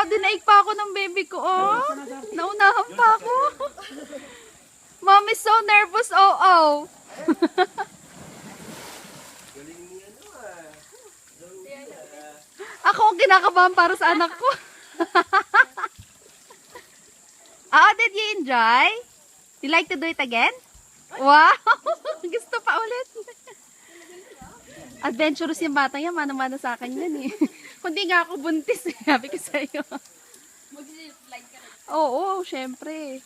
dinaig pa ako ng baby ko, oh. Naunahan pa ako. Mom is so nervous, oh. Ako ang kinakabahan para sa anak ko. Did you enjoy? You like to do it again? Wow! Gusto pa ulit. Adventurous yung bata yan. Mana-mana sa akin yan eh. Kundi nga ako buntis. Sabi ko sa'yo. Oo, syempre.